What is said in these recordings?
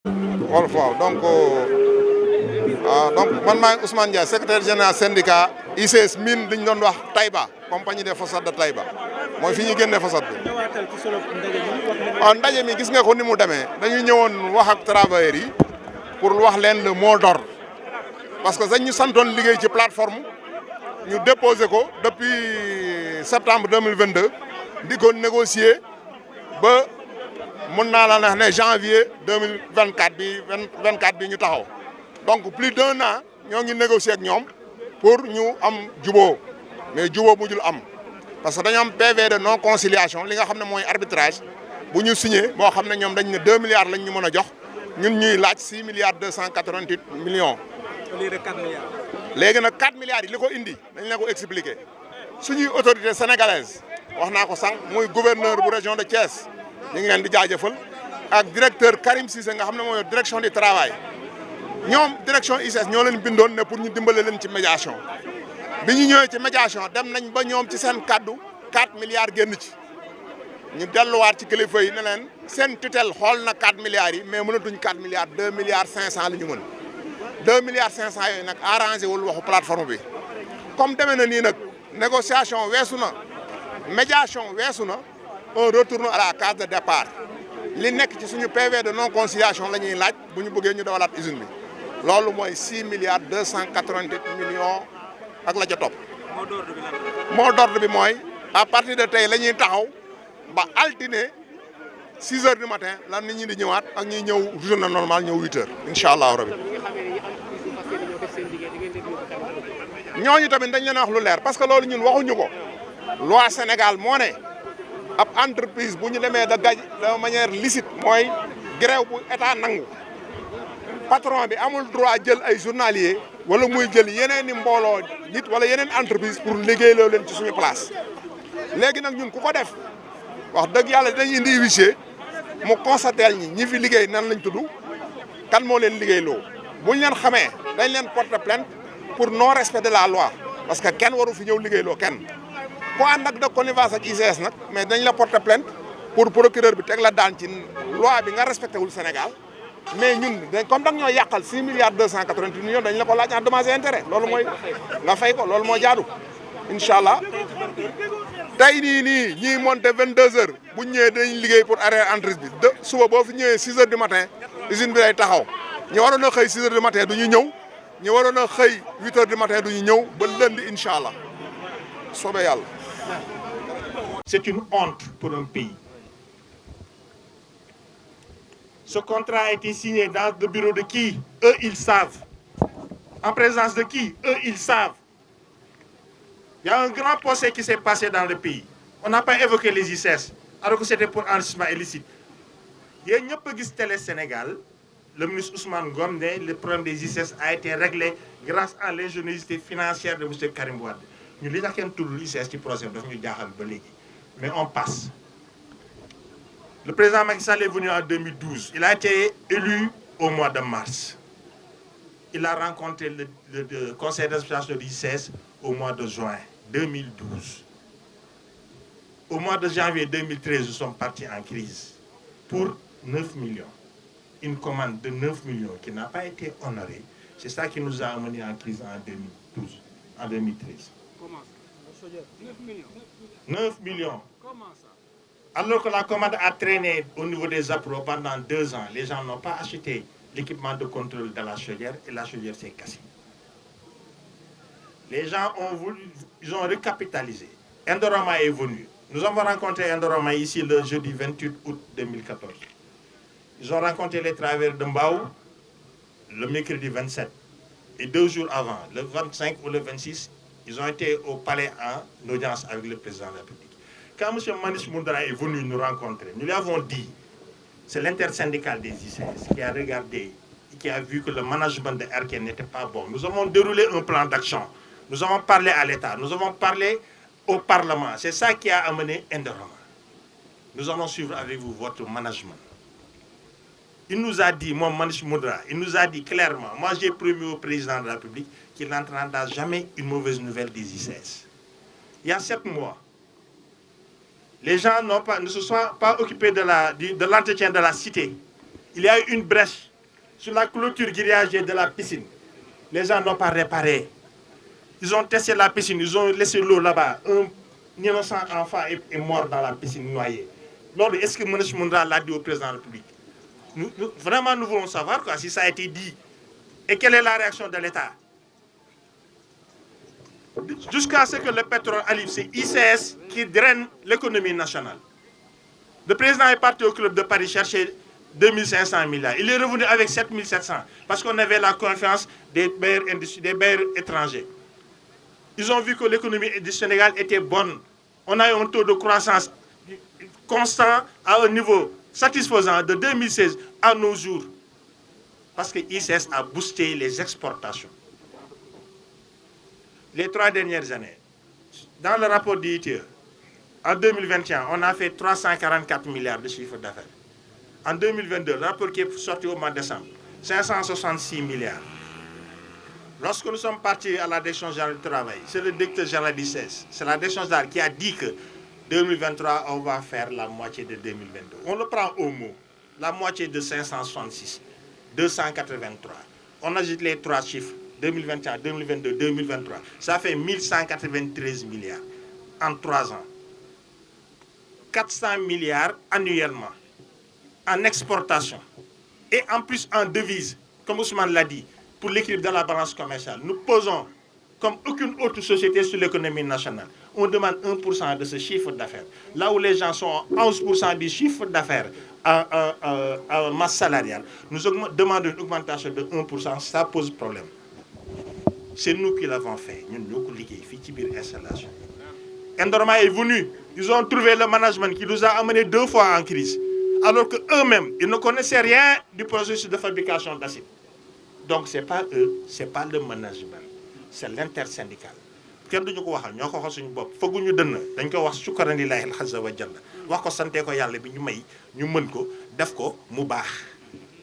wolof waaw donc man maay Ousmane Ndiaye secrétaire général syndicat ICS mine li ñu doon wax Taïba compagnie des phosphates de Taïba mooy fi ñuy génnee phosphate bi. ñëwaatal ci solo ndaje mi. waaw ndaje mi gis nga ko ni mu demee dañuy ñëwoon wax ak travailleurs yi pour wax leen le mot d'ordre parce que dañ ñu santoon liggéey ci plateforme ñu déposé ko depuis septembre 2022 di ko négocier ba mën naa la wax ne janvier 2024 bi 24 bi ñu taxaw donc plus d'un an ñoo ngi négocier ak ñoom pour ñu am juboo mais juboo mujjul am parce que dañu am PV de non conciliation li nga xam ne mooy arbitrage bu ñu signé boo xam ne ñoom dañ ne 2 milliards lañ ñu mën a jox ñun ñuy laaj 6 milliards 288 millions. au lieu de 4 milliards. léegi nag 4 milliards yi li ko indi dañ la ko expliquer suñuy autorité sénégalaise wax naa ko sànq muy gouverneur bu région de Thiès ñu ngi leen di jaajëfal ak directeur Karim Cissé nga xam ne mooy direction du travail ñoom direction ICS ñoo leen bindoon ne pour ñu dimbale leen ci médiation bi ñu ñëwee ci médiation dem nañ ba ñoom ci seen kaddu 4 milliards génn ci ñu delluwaat ci kilifa yi ne leen seen tutelle xool na 4 milliards yi mais mënatuñ 4 milliards 2 milliards 500 la ñu mën 2 milliards 500 yooyu nag arrangé wul waxu plateforme bi comme demee na nii nag négociation weesu na médiation weesu na on retourne à la case de départ li nekk ci suñu PV de non conciliation la ñuy laaj bu ñu bëggee ñu dawalaat usine bi loolu mooy 6 milliards 288 millions ak la ca topp. mot d'ordre bi mooy à partir de tey la ñuy taxaw ba altine 6 heures du matin la nit ñi di ñëwaat ak ñuy ñëw journée normale ñëw 8 heures incha allahu rabi. ñooñu tamit dañ leen wax lu leer parce que loolu ñun waxuñu ko loi Sénégal moo ne ab entreprise bu ñu demee da gaj de manière licite mooy grève bu état nangu patron bi amul droit jël ay journalier wala muy jël yeneen i mbooloo nit wala yeneen entreprise pour liggéeyloo leen ci suñu place léegi nag ñun ku ko def wax dëgg yàlla dañuy indi huissier mu constater ñi fi liggéey nan lañ tudd kan moo leen liggéeyloo buñ leen xamee dañ leen porter plainte pour non respect de la loi parce que kenn waru fi ñëw liggéeyloo kenn ku ànd ak de connivence ak ICS nag mais dañ la porter plainte pour procureur bi teg la daan ci loi bi nga respecté wul Sénégal mais ñun comme da ñoo yàqal 6 milliards 288 millions dañ la ko laaj en dommages et intérêts loolu mooy nga fay ko loolu moo jaadu incha allah tey nii ñiy monté 22 heures bu ñu ñëwee dañuy liggéey pour arrêter entreprise bi de suba boo fi ñëwee 6 heures du matin usine bi day taxaw ñu waroon a xëy 6 heures du matin du ñu ñëw ñu waroon a xëy 8 heures du matin du ñu ñëw ba lundi incha allah soobee yàlla. C'est une honte pour un pays. Ce contrat a été signé dans le bureau de qui? Eux, ils savent. En présence de qui? Eux, ils savent. Il y a un grand procès qui s'est passé dans le pays. On n'a pas évoqué les ICS, alors que c'était pour enrichissement illicite. Il y a une télé Sénégal, le ministre Ousmane Ngom, le problème des ICS a été réglé grâce à l'ingéniosité financière de M. Karim Wade. Nous avons dit que l'ICS qui procède, mais on passe. Le président Macky Sall est venu en 2012. Il a été élu au mois de mars. Il a rencontré le conseil d'administration de l'ICS au mois de juin 2012. Au mois de janvier 2013, nous sommes partis en crise pour 9 millions. Une commande de 9 millions qui n'a pas été honorée. C'est ça qui nous a amenés en crise en 2012, en 2013. Comment ça? 9 millions. 9 millions. Comment ça? Alors que la commande a traîné au niveau des appros pendant 2 ans, les gens n'ont pas acheté l'équipement de contrôle de la chaudière et la chaudière s'est cassée. Les gens ils ont recapitalisé. Indorama est venu. Nous avons rencontré Indorama ici le jeudi 28 août 2014. Ils ont rencontré les travailleurs de Mbao le mercredi 27. Et 2 jours avant, le 25 ou le 26, ils ont été au palais en audience avec le président de la République. Quand M. Manish Moundra est venu nous rencontrer, nous lui avons dit, c'est l'intersyndicale des ICS qui a regardé et qui a vu que le management de RK n'était pas bon. Nous avons déroulé un plan d'action. Nous avons parlé à l'État. Nous avons parlé au Parlement. C'est ça qui a amené Indorama. Nous allons suivre avec vous votre management. Il nous a dit, moi, Manish Moundra, il nous a dit clairement, moi j'ai promis au président de la République qu'il n'entendra jamais une mauvaise nouvelle des ICS. Il y a 7 mois, les gens ne se sont pas occupés de l'entretien de la cité. Il y a eu une brèche sur la clôture grillagée de la piscine. Les gens n'ont pas réparé. Ils ont testé la piscine, ils ont laissé l'eau là-bas. Un innocent enfant est mort dans la piscine noyé. Est-ce que M. Moundra l'a dit au président de la République? Vraiment, nous voulons savoir quoi, si ça a été dit. Et quelle est la réaction de l'État? Jusqu'à ce que le pétrole arrive, c'est ICS qui draine l'économie nationale. Le président est parti au club de Paris chercher 2500 milliards. Il est revenu avec 7700 parce qu'on avait la confiance des bailleurs étrangers. Ils ont vu que l'économie du Sénégal était bonne. On a eu un taux de croissance constant à un niveau satisfaisant de 2016 à nos jours. Parce que l'ICS a boosté les exportations. Les 3 dernières années, dans le rapport d'ITE, en 2021, on a fait 344 milliards de chiffre d'affaires. En 2022, le rapport qui est sorti au mois de décembre, 566 milliards. Lorsque nous sommes partis à la Direction générale du travail, c'est le directeur général du CES, c'est la Direction générale qui a dit que 2023, on va faire la moitié de 2022. On le prend au mot, la moitié de 566, 283. On ajoute les 3 chiffres, 2021, 2022, 2023. Ça fait 1193 milliards en 3 ans. 400 milliards annuellement en exportation et en plus en devises, comme Ousmane l'a dit, pour l'équilibre de la balance commerciale. Nous posons, comme aucune autre société sur l'économie nationale, on demande 1% de ce chiffre d'affaires. Là où les gens sont 11% du chiffre d'affaires en masse salariale, nous demandons une augmentation de 1%, ça pose problème. C'est nous qui l'avons fait. Nous avons fait l'installation. Endorma est venu. Ils ont trouvé le management qui nous a amenés 2 fois en crise. Alors qu'eux-mêmes, ils ne connaissaient rien du processus de fabrication d'acide. Donc, ce n'est pas eux, ce n'est pas le management. C'est l'intersyndical. Kenn duñu ko waxal ñoko xol suñu bop faguñu deun dañ ko wax shukran lillahi azza wa jalla wax ko santé ko yalla bi ñu may ñu mën ko def ko mu baax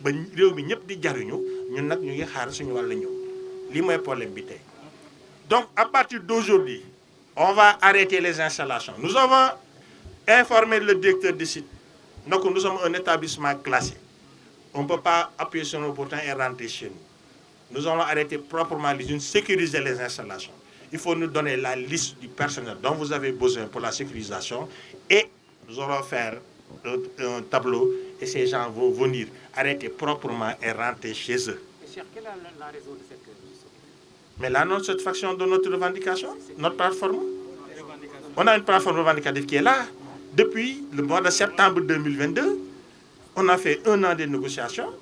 ba réew mi ñëpp di jariñu ñun nak ñu ngi xaar suñu wala ñëw li moy problème bi tay. Donc à partir d'aujourd'hui on va arrêter les installations. Nous avons informé le directeur du site. Donc nous sommes un établissement classé. On ne peut pas appuyer sur nos boutons et rentrer chez nous. Nous allons arrêter proprement les unes, sécuriser les installations. Il faut nous donner la liste du personnel dont vous avez besoin pour la sécurisation et nous allons faire un tableau et ces gens vont venir arrêter proprement et rentrer chez eux. Cher, quelle est la raison de cette question? Mais la non-satisfaction de notre revendication, notre plateforme. On a une plateforme revendicative qui est là. Depuis le mois de septembre 2022, on a fait 1 an de négociations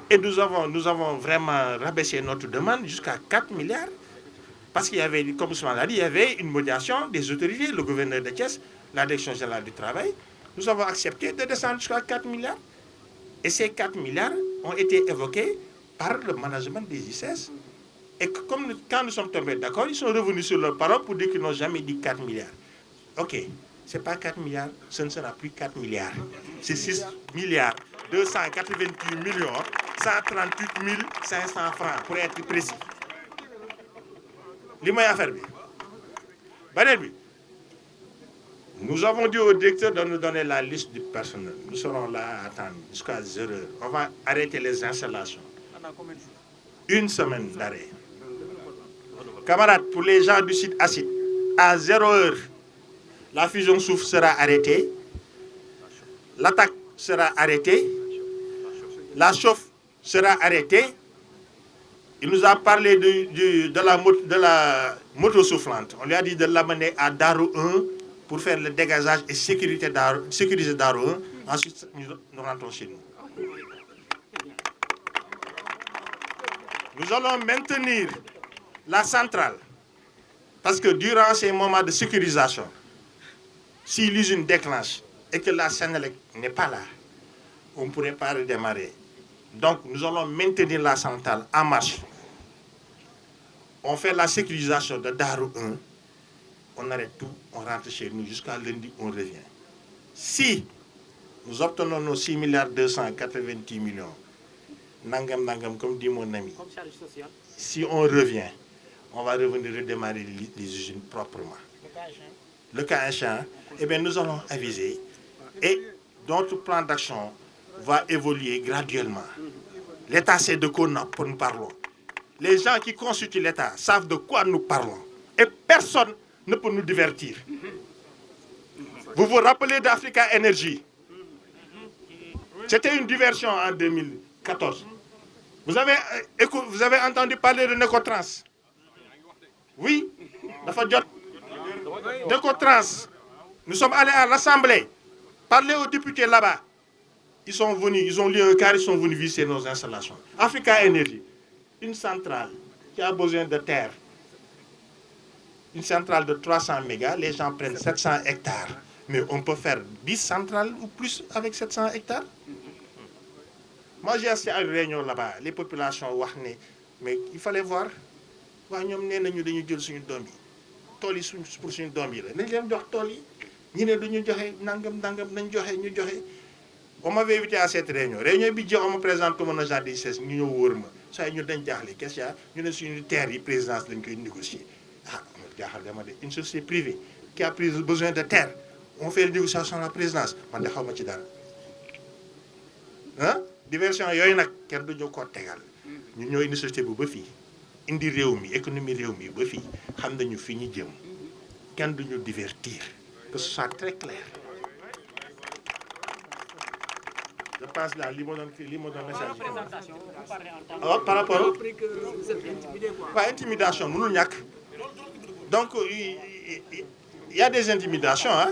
et nous avons vraiment rabaissé notre demande jusqu'à 4 milliards. Parce qu'il y avait, comme Ousmane l'a dit, il y avait une médiation des autorités, le gouverneur de Thiès, la Direction générale du travail. Nous avons accepté de descendre jusqu'à 4 milliards. Et ces 4 milliards ont été évoqués par le management des ICS. Et comme quand nous sommes tombés d'accord, ils sont revenus sur leur parole pour dire qu'ils n'ont jamais dit 4 milliards. Ok, ce n'est pas 4 milliards, ce ne sera plus 4 milliards. C'est 6 milliards 288 millions 138 500 francs pour être précis. Nous avons dit au directeur de nous donner la liste du personnel. Nous serons là à attendre jusqu'à 0 heure. On va arrêter les installations. 1 semaine d'arrêt. Camarades, pour les gens du site acide, à 0 heure, la fusion souffle sera arrêtée. L'attaque sera arrêtée. La chauffe sera arrêtée. Il nous a parlé de la moto soufflante. On lui a dit de l'amener à Darou 1 pour faire le dégazage et sécuriser Darou 1. Ensuite, nous rentrons chez nous. Nous allons maintenir la centrale. Parce que durant ces moments de sécurisation, si l'usine déclenche et que la Sénélec n'est pas là, on ne pourrait pas redémarrer. Donc, nous allons maintenir la centrale en marche. On fait la sécurisation de Darou 1, on arrête tout, on rentre chez nous, jusqu'à lundi, on revient. Si nous obtenons nos 6 milliards 288 millions, nangam, comme dit mon ami, si on revient, on va revenir redémarrer les usines proprement. Le cas échéant, eh bien, nous allons aviser et notre plan d'action va évoluer graduellement. L'État sait de quoi nous parlons. Les gens qui constituent l'État savent de quoi nous parlons. Et personne ne peut nous divertir. Vous vous rappelez d'Africa Energy? C'était une diversion en 2014. Vous avez entendu parler de Necotrans? Oui, Necotrans. Nous sommes allés à l'Assemblée, parler aux députés là-bas. Ils sont venus, ils ont lu un car, ils sont venus visiter nos installations. Africa Energy, une centrale qui a besoin de terre. Une centrale de 300 mégas, les gens prennent 700 hectares. Mais on peut faire 10 centrales ou plus avec 700 hectares. Moi, j'ai assisté à une réunion là-bas. Les populations ont dit, mais il fallait voir. Nous avons dit que nous avons dit que nous pour suñu doom yi la nañ leen jox tool yi ñi ne duñu joxe nangam nañ joxe ñu joxe. On m'avait invité à cette réunion bi jeex on me présente comme un agent du CES ñu ñëw wóor ma saa ñu dañ jaaxle qu'est-ce qu'il y a ñu ne suñu terre yi présidence dañ koy négocier ah jaaxal dama de une société privée qui a besoin de terre on fait une négociation à la présidence man de xaw ma ci dara ah diversion yooyu nag kenn du ñu ko tegal ñu ñoo indi société bu ba fii indi réew mi économie réew mi ba fii xam nañu fi ñu jëm kenn du ñu divertir que ce soit très clair. Je pense là li ma doon message par rapport pas intimidation mënul ñàkk donc il y a des intimidations hein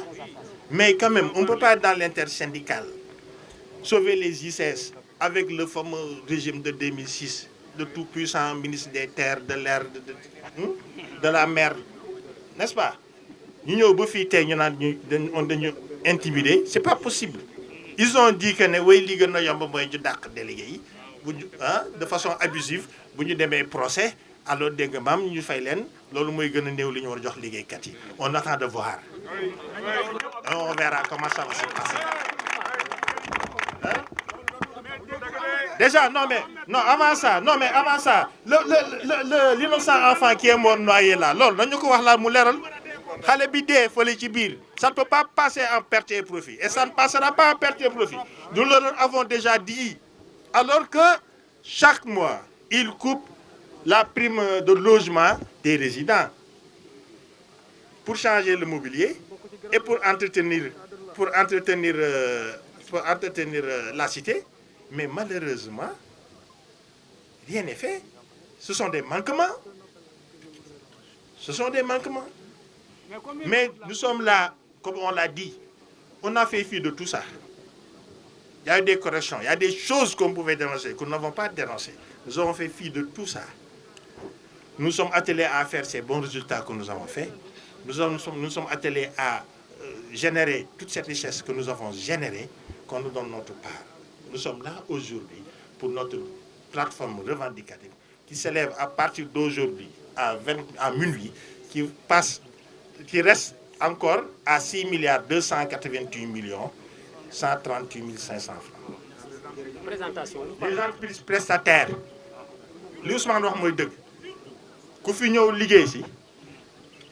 mais quand même on ne peut pas être dans l'intersyndical sauver les ICS avec le fameux régime de 2006 de tout puissant ministre des terres de l'air de la mer n'est-ce pas ñu ñëw ba fii tey ñu naan dañu intimider c'est pas possible. Ils ont dit que ne way li gën a yomb mooy ñu dàq délégué yi de façon abusive bu ñu demee procès alors dégg nga maam ñu fay leen loolu mooy gën a néew li ñu war a jox liggéeykat yi on attend de voir on verra comment ça va se passer. Déjà non avant ça l'innocent enfant qui est mort noyé là loolu dañu ko wax la mu leeral xale bi dee fële ci biir ça ne peut pas passer en perte et profit et ça ne passera pas en perte et profit nous leur avons déjà dit alors que chaque mois ils coupent la prime de logement des résidents pour changer le mobilier et pour entretenir la cité mais malheureusement rien n'est fait. Ce sont des manquements. Mais nous sommes là, comme on l'a dit, on a fait fi de tout ça. Il y a eu des corrections, il y a des choses qu'on pouvait dénoncer, que nous n'avons pas dénoncées. Nous avons fait fi de tout ça. Nous sommes attelés à faire ces bons résultats que nous avons faits. Nous sommes attelés à générer toute cette richesse que nous avons générée, qu'on nous donne notre part. Nous sommes là aujourd'hui pour notre plateforme revendicative qui s'élève à partir d'aujourd'hui à minuit, qui reste encore à 6 288 138 500 francs. Présentation. Les entreprises prestataires, li Ousmane wax mooy dëgg ku fi ñëw liggéey si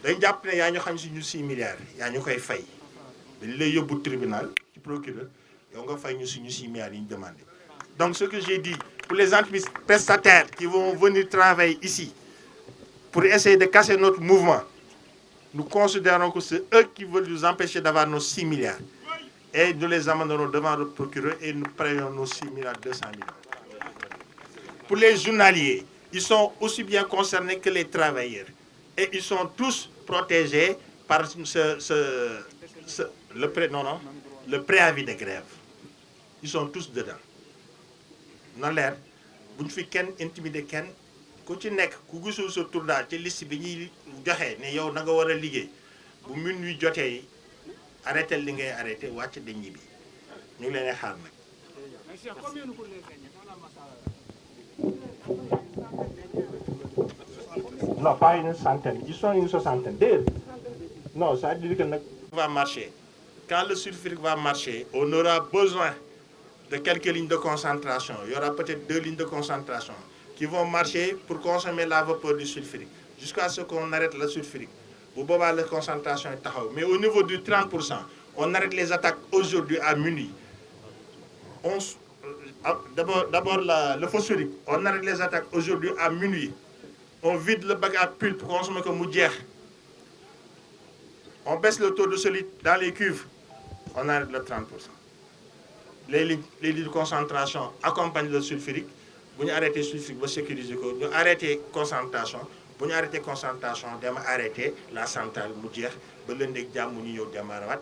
dañ jàpp ne yaa ñu xam si ñu 6 milliards yaa ñu koy fay dañ lay yóbbu tribunal ci procureur yow nga fay ñu suñu 6 milliards yi ñu demandé. Donc ce que j'ai dit pour les entreprises prestataires qui vont venir travailler ici pour essayer de casser notre mouvement, nous considérons que c'est eux qui veulent nous empêcher d'avoir nos 6 milliards. Et nous les amènerons devant le procureur et nous prendrons nos 6 milliards 200 millions. Pour les journaliers, ils sont aussi bien concernés que les travailleurs. Et ils sont tous protégés par le préavis de grève. Ils sont tous dedans. Na leer bu ñu fi kenn intimider kenn ku ci nekk ku gisul sa tur daal ci liste bi ñuy joxe ne yow na nga war a liggéey bu minuit jotee arrêté li ngay arrêté wàcc dañ ñibbi ñu ngi leen di xaar nag. Non, pas une centaine, ils sont une soixantaine. Non, ça veut dire que va marcher. Quand le sulfurique va marcher, on aura besoin de quelques lignes de concentration. Il y aura peut-être 2 lignes de concentration qui vont marcher pour consommer la vapeur du sulfurique jusqu'à ce qu'on arrête le sulfurique. La concentration est taxaw. Mais au niveau du 30%, on arrête les attaques aujourd'hui à minuit. D'abord le phosphorique. On arrête les attaques aujourd'hui à minuit. On vide le bac à pulpe, on consomme comme moudière. On baisse le taux de solide dans les cuves. On arrête le 30%. Les lits de concentration accompagnent le sulfurique. Si on arrête le sulfurique, on sécuriser. On arrête la concentration. Si on arrête la concentration, on arrête la centrale moudière. On arrête la démarrage.